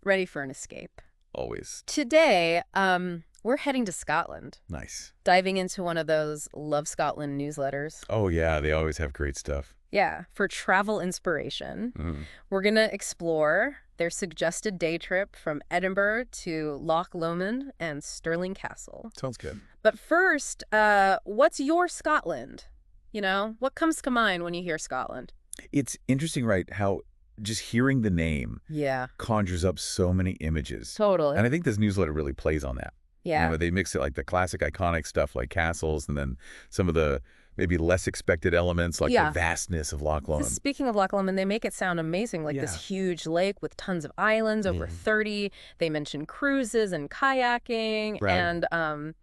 ready for an escape. Always. Today, we're heading to Scotland, Nice. diving into one of those Love Scotland newsletters. Oh, yeah, they always have great stuff. Yeah, for travel inspiration. Mm. We're going to explore their suggested day trip from Edinburgh to Loch Lomond and Stirling Castle. Sounds good. But first, what's your Scotland? You know, what comes to mind when you hear Scotland? It's interesting, right, how just hearing the name Yeah, conjures up so many images. totally. And I think this newsletter really plays on that. Yeah. You know, they mix it like the classic iconic stuff like castles and then some of the maybe less expected elements like Yeah. the vastness of Loch Lomond. Speaking of Loch Lomond, they make it sound amazing, like Yeah. this huge lake with tons of islands, over 30. They mention cruises and kayaking Right. and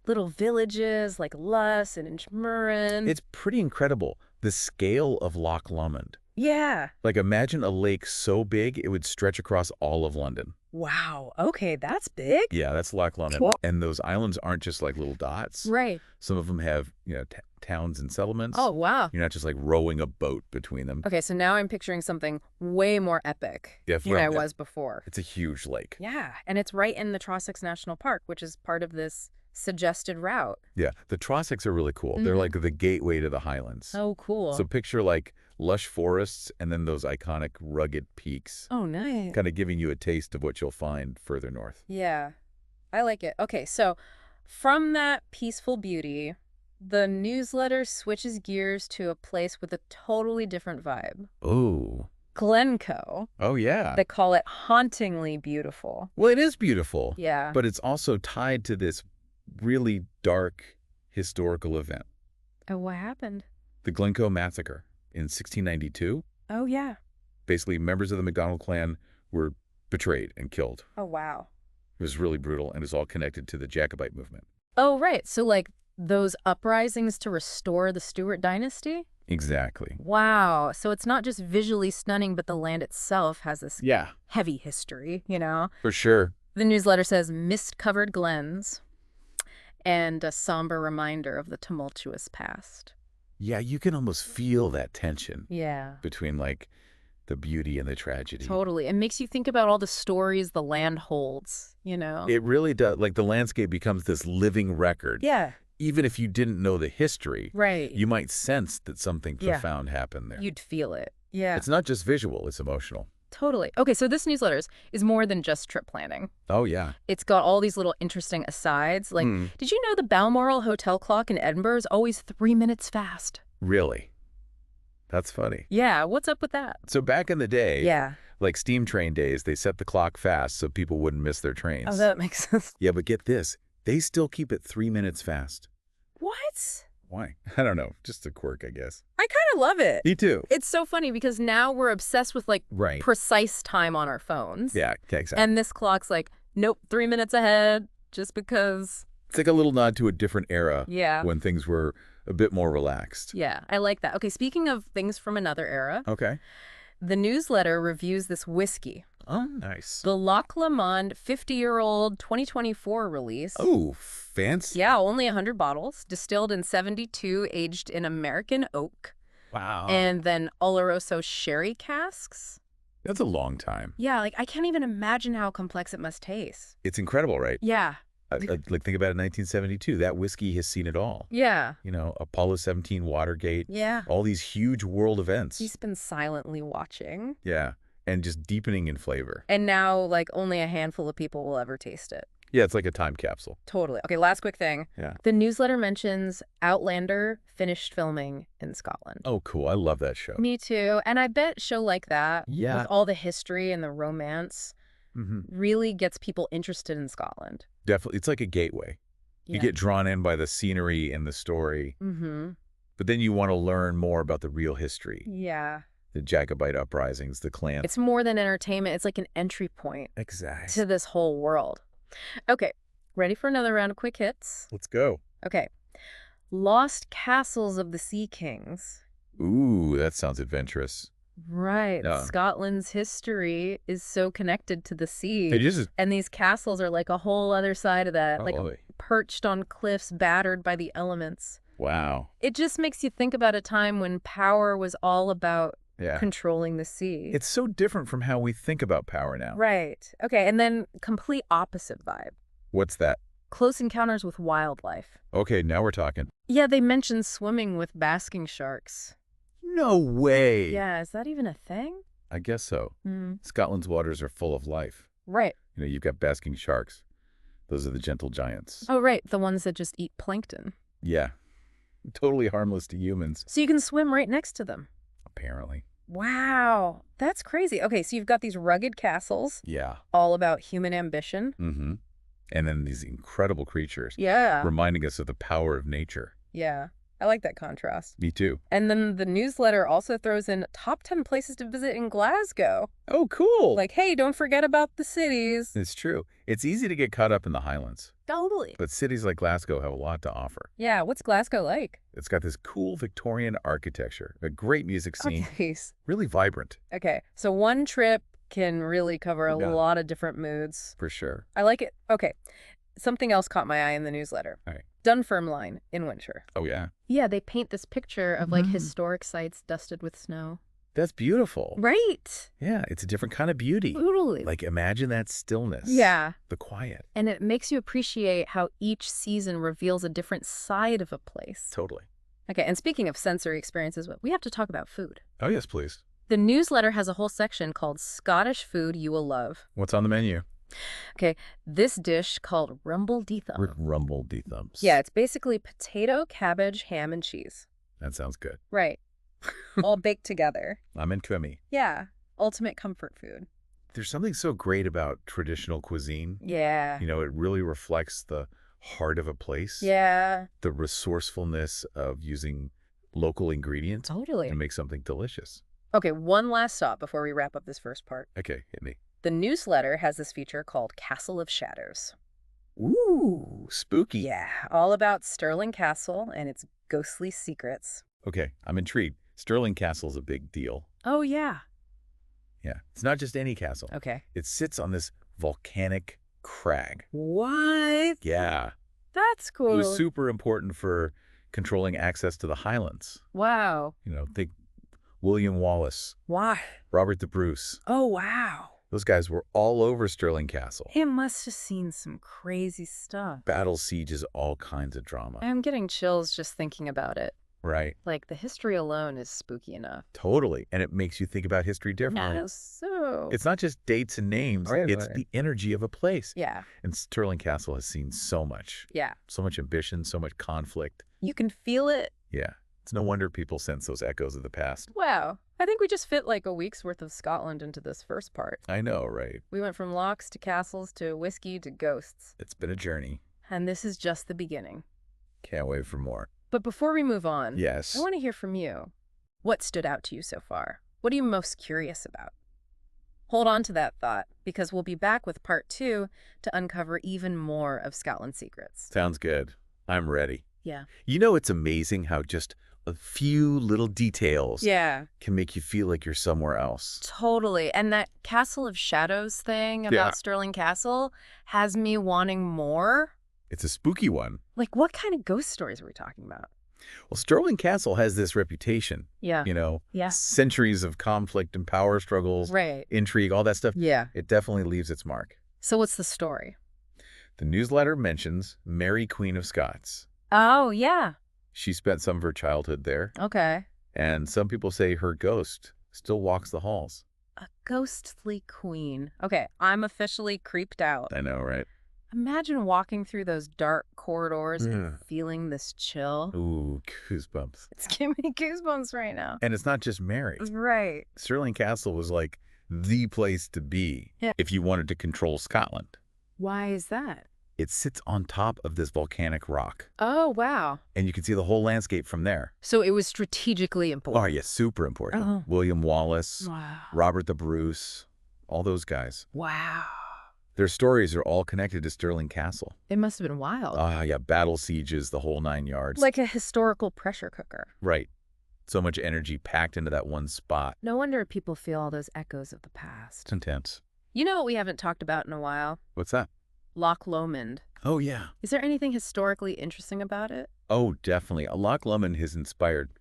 little villages like Luss and Inchmurrin. It's pretty incredible, the scale of Loch Lomond. Yeah. Like imagine a lake so big it would stretch across all of London. Wow. Okay, that's big. Yeah, that's Loch Lomond. Cool. And those islands aren't just like little dots. Right. Some of them have, you know, towns and settlements. Oh, wow. You're not just like rowing a boat between them. Okay, so now I'm picturing something way more epic Yeah, than I was before. It's a huge lake. Yeah, and it's right in the Trossachs National Park, which is part of this suggested route. Yeah, the Trossachs are really cool. They're like the gateway to the Highlands. Oh, cool. So picture like lush forests and then those iconic rugged peaks, Oh, nice. kind of giving you a taste of what you'll find further north. Yeah, I like it. Okay, so from that peaceful beauty, the newsletter switches gears to a place with a totally different vibe. Oh. Glencoe. Oh, yeah. They call it hauntingly beautiful. Well, it is beautiful. Yeah. But it's also tied to this really dark historical event. Oh, what happened? The Glencoe Massacre in 1692. Oh, yeah. Basically, members of the MacDonald clan were betrayed and killed. Oh, wow. It was really brutal, and it's all connected to the Jacobite movement. Oh, right. So, like, those uprisings to restore the Stuart dynasty? Exactly. Wow. So it's not just visually stunning, but the land itself has this Yeah, heavy history, you know? for sure. The newsletter says mist-covered glens and a somber reminder of the tumultuous past. Yeah, you can almost feel that tension Yeah. between, like, the beauty and the tragedy. Totally. It makes you think about all the stories the land holds, you know? It really does. Like, the landscape becomes this living record. Yeah. Even if you didn't know the history, Right. you might sense that something Yeah. profound happened there. You'd feel it. Yeah. It's not just visual, it's emotional. Totally. Okay, so this newsletter is more than just trip planning. Oh, yeah. It's got all these little interesting asides. Like, did you know the Balmoral hotel clock in Edinburgh is always 3 minutes fast? Really? That's funny. Yeah, what's up with that? So back in the day, Yeah. like steam train days, they set the clock fast so people wouldn't miss their trains. Oh, that makes sense. Yeah, but get this. They still keep it 3 minutes fast. What? Why? I don't know. Just a quirk, I guess. I kind of love it. Me too. It's so funny because now we're obsessed with, like, Right. precise time on our phones. Yeah, exactly. And this clock's like, nope, 3 minutes ahead, just because. It's like a little nod to a different era Yeah. when things were a bit more relaxed. Yeah, I like that. Okay, speaking of things from another era, Okay. the newsletter reviews this whiskey. Oh, nice. The Loch Lomond 50-year-old 2024 release. Oh, fancy. Yeah, only 100 bottles, distilled in 72, aged in American oak, Wow. and then Oloroso sherry casks. That's a long time. Yeah, like I can't even imagine how complex it must taste. It's incredible, right? Yeah. Like think about it, 1972. That whiskey has seen it all. Yeah. You know, Apollo 17, Watergate, Yeah. all these huge world events. He's been silently watching. Yeah, and just deepening in flavor. And now, like, only a handful of people will ever taste it. Yeah, it's like a time capsule. Totally. Okay, last quick thing. Yeah. The newsletter mentions Outlander finished filming in Scotland. Oh, cool. I love that show. Me too. And I bet a show like that, Yeah. with all the history and the romance, really gets people interested in Scotland. Definitely. It's like a gateway. You get drawn in by the scenery and the story, but then you want to learn more about the real history, Yeah. the Jacobite uprisings, the clan. It's more than entertainment. It's like an entry point Exactly. to this whole world. Okay, ready for another round of quick hits? Let's go. Okay. Lost Castles of the Sea Kings. Ooh, that sounds adventurous. Right. Yeah. Scotland's history is so connected to the sea. It is. And these castles are like a whole other side of that, Oh, like boy. perched on cliffs, battered by the elements. Wow. It just makes you think about a time when power was all about Yeah. controlling the sea. It's so different from how we think about power now. Right. Okay, and then complete opposite vibe. What's that? Close encounters with wildlife. Okay, now we're talking. Yeah, they mentioned swimming with basking sharks. No way. Yeah, is that even a thing? I guess so. Hmm. Scotland's waters are full of life. Right. You've got basking sharks. Those are the gentle giants. Oh, right, the ones that just eat plankton. Yeah. Totally harmless to humans, So you can swim right next to them. apparently. Wow, that's crazy. Okay, so you've got these rugged castles, Yeah. all about human ambition. Mm-hmm. And then these incredible creatures Yeah. reminding us of the power of nature. Yeah, I like that contrast. Me too. And then the newsletter also throws in top 10 places to visit in Glasgow. Oh, cool. Like, hey, don't forget about the cities. It's true. It's easy to get caught up in the Highlands, Totally. but cities like Glasgow have a lot to offer. Yeah, what's Glasgow like? It's got this cool Victorian architecture, a great music scene, Okay. really vibrant, Okay, so one trip can really cover a Yeah. lot of different moods. for sure. I like it. Okay, something else caught my eye in the newsletter. All right. Dunfermline in winter. Oh, yeah. Yeah, they paint this picture of like Mhm. historic sites dusted with snow. That's beautiful. Right. Yeah, it's a different kind of beauty. Totally. Like, imagine that stillness. Yeah. The quiet. And it makes you appreciate how each season reveals a different side of a place. Totally. Okay, and speaking of sensory experiences, we have to talk about food. Oh, yes, please. The newsletter has a whole section called Scottish Food You Will Love. What's on the menu? Okay, this dish called rumble thumb. Rumble thumbs. Yeah, it's basically potato, cabbage, ham, and cheese. That sounds good. Right. All baked together. I'm in Kwemi. Yeah, ultimate comfort food. There's something so great about traditional cuisine. Yeah. It really reflects the heart of a place. Yeah, The resourcefulness of using local ingredients totally. to make something delicious. Okay, one last stop before we wrap up this first part. Okay, hit me. The newsletter has this feature called Castle of Shadows. Ooh, spooky. Yeah, all about Stirling Castle and its ghostly secrets. Okay, I'm intrigued. Stirling Castle's a big deal. Oh, yeah. Yeah, it's not just any castle. Okay. It sits on this volcanic crag. What? Yeah, That's it cool. was super important for controlling access to the Highlands. Wow. Think William Wallace, Why? Robert the Bruce. Oh, wow. Those guys were all over Stirling Castle. It must have seen some crazy stuff. Battle sieges, all kinds of drama. I'm getting chills just thinking about it. Right. Like, the history alone is spooky enough. Totally. And it makes you think about history differently. No, so... It's not just dates and names. Right, It's right. the energy of a place. Yeah, And Stirling Castle has seen so much. yeah. So much ambition, so much conflict. You can feel it. Yeah. It's no wonder people sense those echoes of the past. Wow. I think we just fit like a week's worth of Scotland into this first part. I know, right? We went from lochs to castles to whiskey to ghosts. It's been a journey. And this is just the beginning. Can't wait for more. But before we move on, Yes. I want to hear from you. What stood out to you so far? What are you most curious about? Hold on to that thought, because we'll be back with part 2 to uncover even more of Scotland's secrets. Sounds good. I'm ready. Yeah. It's amazing how just a few little details Yeah, can make you feel like you're somewhere else. totally. And that Castle of Shadows thing about Yeah. Stirling Castle has me wanting more. It's a spooky one. Like, what kind of ghost stories are we talking about? Well, Stirling Castle has this reputation, Yeah. Yeah. centuries of conflict and power struggles, Right. intrigue, all that stuff. Yeah. It definitely leaves its mark. So what's the story? The newsletter mentions Mary, Queen of Scots. Oh, yeah. She spent some of her childhood there, Okay. and some people say her ghost still walks the halls. A ghostly queen. Okay, I'm officially creeped out. I know, right? Imagine walking through those dark corridors Yeah. and feeling this chill. Ooh, goosebumps. It's giving me goosebumps right now. And it's not just Mary. Right. Stirling Castle was like the place to be Yeah. if you wanted to control Scotland. Why is that? It sits on top of this volcanic rock, Oh, wow. and you can see the whole landscape from there. So it was strategically important. Oh, yeah, super important. Oh. William Wallace, Wow. Robert the Bruce, all those guys. Wow. Their stories are all connected to Stirling Castle. It must have been wild. Ah, yeah, battle sieges, the whole 9 yards. Like a historical pressure cooker. Right. So much energy packed into that one spot. No wonder people feel all those echoes of the past. It's intense. You know what we haven't talked about in a while? What's that? Loch Lomond. Oh, yeah. Is there anything historically interesting about it? Oh, definitely. Loch Lomond has inspired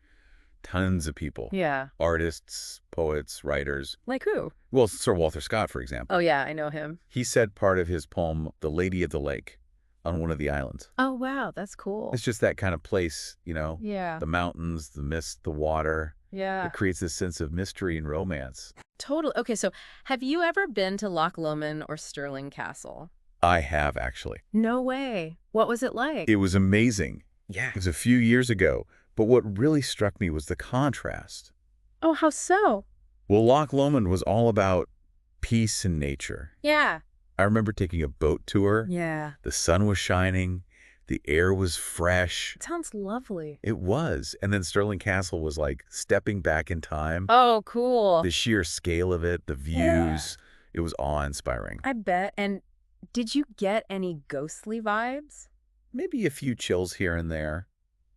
Tons of people. Yeah. Artists, poets, writers. Like who? Well, Sir Walter Scott, for example. Oh, yeah, I know him. He said part of his poem, The Lady of the Lake, on one of the islands. Oh, wow, that's cool. It's just that kind of place, you know? Yeah. The mountains, the mist, the water. Yeah. It creates this sense of mystery and romance. Totally. Okay, so have you ever been to Loch Lomond or Stirling Castle? I have, actually. No way. What was it like? It was amazing. Yeah. It was a few years ago, but what really struck me was the contrast. Oh, how so? Well, Loch Lomond was all about peace and nature. Yeah. I remember taking a boat tour. Yeah. The sun was shining. The air was fresh. It sounds lovely. It was. And then Stirling Castle was like stepping back in time. Oh, cool. The sheer scale of it, the views, it was awe-inspiring. I bet. And did you get any ghostly vibes? Maybe a few chills here and there.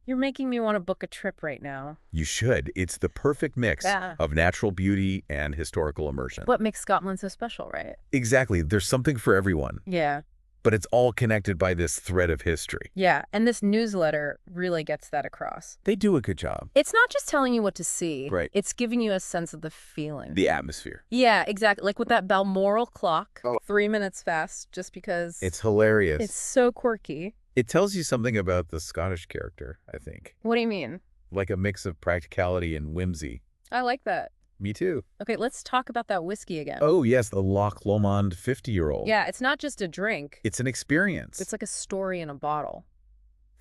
You're making me want to book a trip right now. You should. It's the perfect mix of natural beauty and historical immersion. What makes Scotland so special, right? Exactly. There's something for everyone. Yeah. But it's all connected by this thread of history. Yeah, and this newsletter really gets that across. They do a good job. It's not just telling you what to see. Right. It's giving you a sense of the feeling. The atmosphere. Yeah, exactly. Like with that Balmoral clock, 3 minutes fast, just because It's hilarious. it's so quirky. It tells you something about the Scottish character, I think. What do you mean? Like a mix of practicality and whimsy. I like that. Me too. Okay, let's talk about that whiskey again. Oh, yes, the Loch Lomond 50-year-old. Yeah, it's not just a drink. It's an experience. It's like a story in a bottle.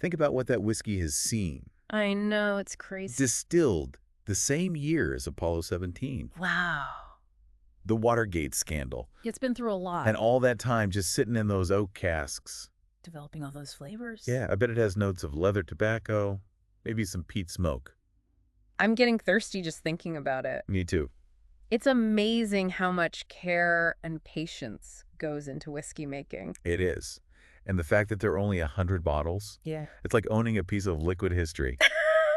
Think about what that whiskey has seen. I know, it's crazy. Distilled the same year as Apollo 17. Wow. The Watergate scandal. It's been through a lot. And all that time just sitting in those oak casks. Developing all those flavors. Yeah, I bet it has notes of leather tobacco, maybe some peat smoke. I'm getting thirsty just thinking about it. Me too. It's amazing how much care and patience goes into whiskey making. It is. And the fact that there are only 100 bottles, Yeah. it's like owning a piece of liquid history.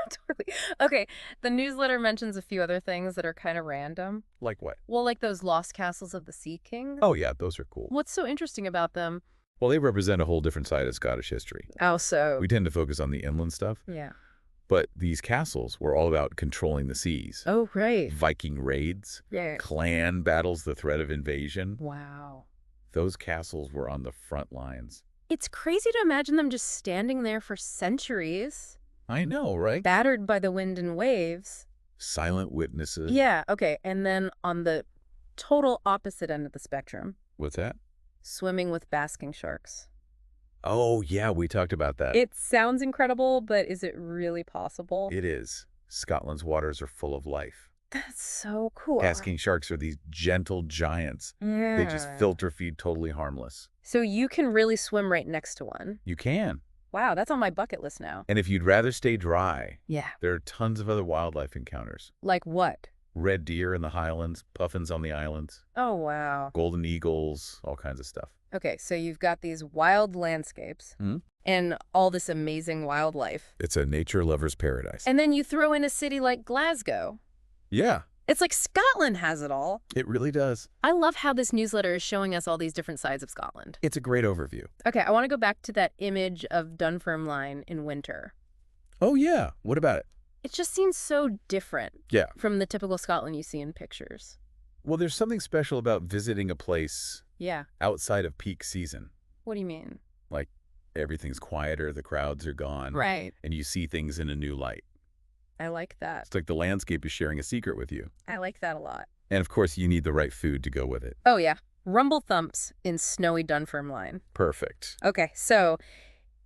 Totally. Okay, the newsletter mentions a few other things that are kind of random. Like what? Well, like those lost castles of the Sea King. Oh, yeah, those are cool. What's so interesting about them? Well, they represent a whole different side of Scottish history. Oh, so. We tend to focus on the inland stuff, Yeah. but these castles were all about controlling the seas. Oh, right. Viking raids, Yeah. clan battles, the threat of invasion. Wow. Those castles were on the front lines. It's crazy to imagine them just standing there for centuries, I know, right? battered by the wind and waves. Silent witnesses. Yeah, okay. And then on the total opposite end of the spectrum, What's that? swimming with basking sharks. Oh, yeah, we talked about that. It sounds incredible, but is it really possible? It is. Scotland's waters are full of life. That's so cool. Basking sharks are these gentle giants. Yeah. They just filter feed, totally harmless. So you can really swim right next to one. You can. Wow, that's on my bucket list now. And if you'd rather stay dry, Yeah. there are tons of other wildlife encounters. Like what? Red deer in the highlands, puffins on the islands, Oh, wow. golden eagles, all kinds of stuff. Okay, so you've got these wild landscapes Hmm? and all this amazing wildlife. It's a nature lover's paradise. And then you throw in a city like Glasgow. Yeah, It's like Scotland has it all. it really does. I love how this newsletter is showing us all these different sides of Scotland. It's a great overview. Okay, I want to go back to that image of Dunfermline in winter. Oh, yeah. What about it? It just seems so different Yeah. from the typical Scotland you see in pictures. Well, there's something special about visiting a place Yeah. outside of peak season. What do you mean? Like, everything's quieter, the crowds are gone. Right. And you see things in a new light. I like that. It's like the landscape is sharing a secret with you. I like that a lot. And of course, you need the right food to go with it. Oh, yeah. Rumble Thumps in snowy Dunfermline. Perfect. Okay, so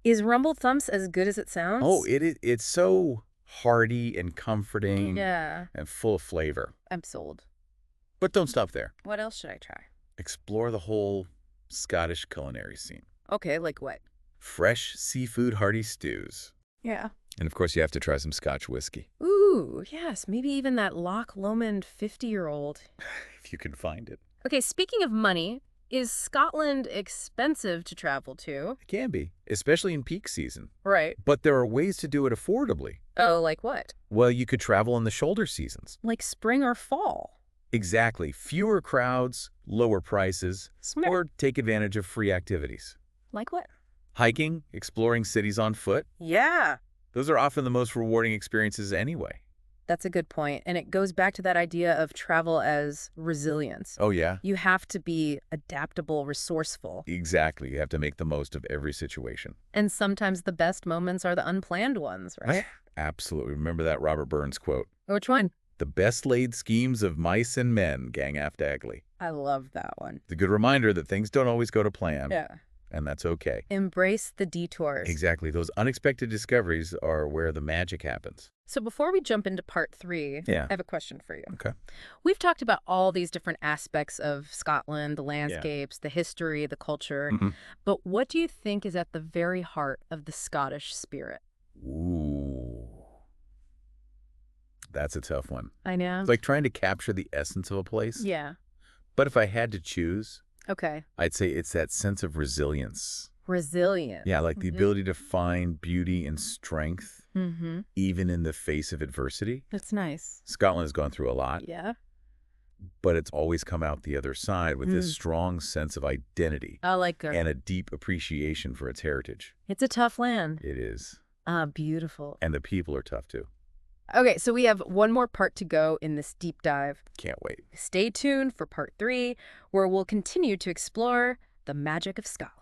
is Rumble Thumps as good as it sounds? Oh, it's so hearty and comforting Yeah. and full of flavor. I'm sold. But don't stop there. What else should I try? Explore the whole Scottish culinary scene. Okay, like what? Fresh seafood hearty stews. Yeah. And of course, you have to try some Scotch whiskey. Ooh, yes, maybe even that Loch Lomond 50-year-old. If you can find it. Okay, speaking of money, is Scotland expensive to travel to? It can be, especially in peak season. Right. But there are ways to do it affordably. Oh, like what? Well, you could travel in the shoulder seasons. Like spring or fall? Exactly. Fewer crowds, lower prices, Smart. or take advantage of free activities. Like what? Hiking, exploring cities on foot. Yeah. Those are often the most rewarding experiences anyway. That's a good point. And it goes back to that idea of travel as resilience. Oh, yeah? You have to be adaptable, resourceful. Exactly. You have to make the most of every situation. And sometimes the best moments are the unplanned ones, right? Absolutely. Remember that Robert Burns quote? Which one? The best laid schemes of mice and men gang aft agly. I love that one. It's a good reminder that things don't always go to plan. Yeah. And that's okay. Embrace the detours. Exactly. Those unexpected discoveries are where the magic happens. So before we jump into part 3, Yeah. I have a question for you. Okay. We've talked about all these different aspects of Scotland, the landscapes, the history, the culture. Mm-hmm. But what do you think is at the very heart of the Scottish spirit? Ooh. That's a tough one. I know. It's like trying to capture the essence of a place. Yeah. But if I had to choose, Okay. I'd say it's that sense of resilience. Resilient. Yeah, like the ability to find beauty and strength, even in the face of adversity. That's nice. Scotland has gone through a lot, Yeah. but it's always come out the other side with this strong sense of identity I like her. and a deep appreciation for its heritage. It's a tough land. It is. Beautiful. And the people are tough, too. Okay, so we have one more part to go in this deep dive. Can't wait. Stay tuned for part 3, where we'll continue to explore the magic of Scotland.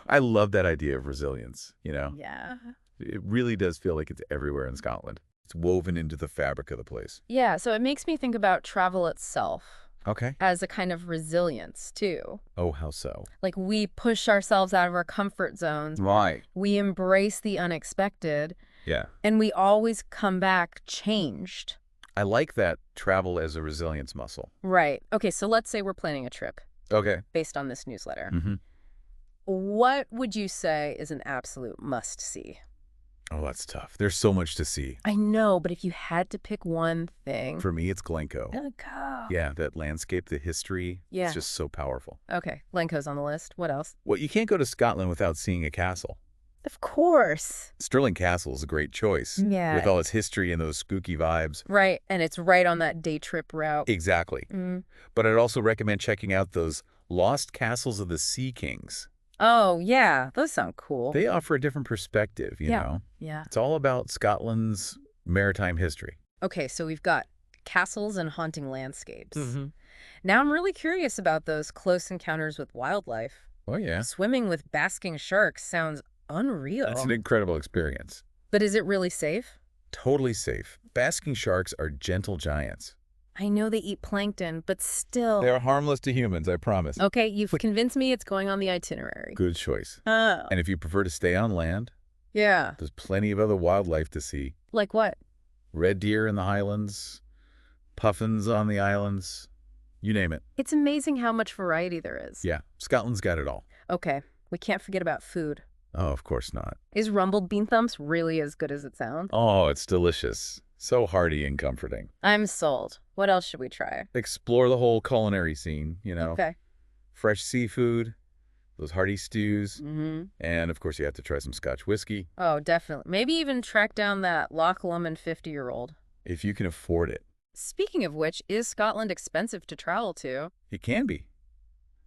I love that idea of resilience, Yeah. It really does feel like it's everywhere in Scotland. It's woven into the fabric of the place. Yeah, so it makes me think about travel itself Okay. as a kind of resilience, too. Oh, how so? Like, we push ourselves out of our comfort zones. Right. We embrace the unexpected, Yeah. and we always come back changed. I like that travel as a resilience muscle. Right. Okay, so let's say we're planning a trip Okay. based on this newsletter. Mm-hmm. What would you say is an absolute must-see? Oh, that's tough. There's so much to see. I know, but if you had to pick one thing. For me, it's Glencoe. Glencoe. Yeah, that landscape, the history, Yeah. it's just so powerful. Okay, Glencoe's on the list. What else? Well, you can't go to Scotland without seeing a castle. Of course. Stirling Castle is a great choice. Yeah. With all its history and those spooky vibes. Right, and it's right on that day trip route. Exactly. But I'd also recommend checking out those Lost Castles of the Sea Kings. Oh, yeah. Those sound cool. They offer a different perspective, you know? Yeah. It's all about Scotland's maritime history. Okay, so we've got castles and haunting landscapes. Now I'm really curious about those close encounters with wildlife. Oh, yeah. Swimming with basking sharks sounds unreal. That's an incredible experience. But is it really safe? Totally safe. Basking sharks are gentle giants. I know they eat plankton, but still. They're harmless to humans, I promise. Okay, you've convinced me it's going on the itinerary. Good choice. Oh. And if you prefer to stay on land, Yeah. there's plenty of other wildlife to see. Like what? Red deer in the highlands, puffins on the islands, you name it. It's amazing how much variety there is. Yeah, Scotland's got it all. Okay, we can't forget about food. Oh, of course not. Is rumbled bean thumps really as good as it sounds? Oh, it's delicious. So hearty and comforting. I'm sold. What else should we try? Explore the whole culinary scene, Okay. Fresh seafood, those hearty stews, and of course you have to try some Scotch whiskey. Oh, definitely. Maybe even track down that Loch Lomond 50-year-old. If you can afford it. Speaking of which, is Scotland expensive to travel to? It can be,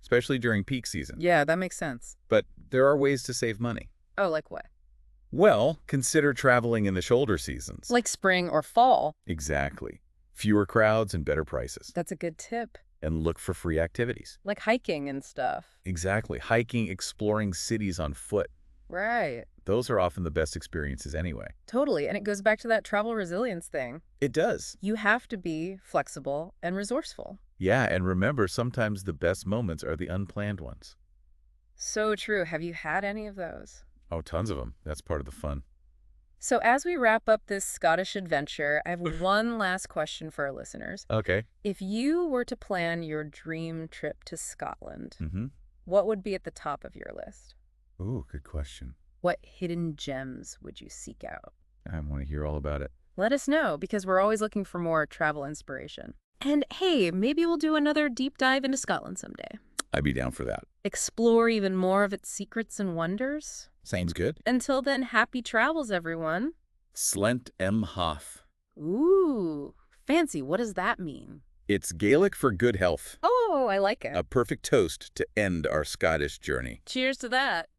especially during peak season. Yeah, that makes sense. But there are ways to save money. Oh, like what? Well, consider traveling in the shoulder seasons. Like spring or fall. Exactly. Fewer crowds and better prices. That's a good tip. And look for free activities. Like hiking and stuff. Exactly. Hiking, exploring cities on foot. Right. Those are often the best experiences anyway. Totally. And it goes back to that travel resilience thing. It does. You have to be flexible and resourceful. Yeah, and remember, sometimes the best moments are the unplanned ones. So true. Have you had any of those? Oh, tons of them. That's part of the fun. So as we wrap up this Scottish adventure, I have one last question for our listeners. Okay. If you were to plan your dream trip to Scotland, Mm-hmm. what would be at the top of your list? Ooh, good question. What hidden gems would you seek out? I want to hear all about it. Let us know, because we're always looking for more travel inspiration. And hey, maybe we'll do another deep dive into Scotland someday. I'd be down for that. Explore even more of its secrets and wonders. Sounds good. Until then, happy travels, everyone. Slent M. Hoff. Ooh, fancy. What does that mean? It's Gaelic for good health. Oh, I like it. A perfect toast to end our Scottish journey. Cheers to that.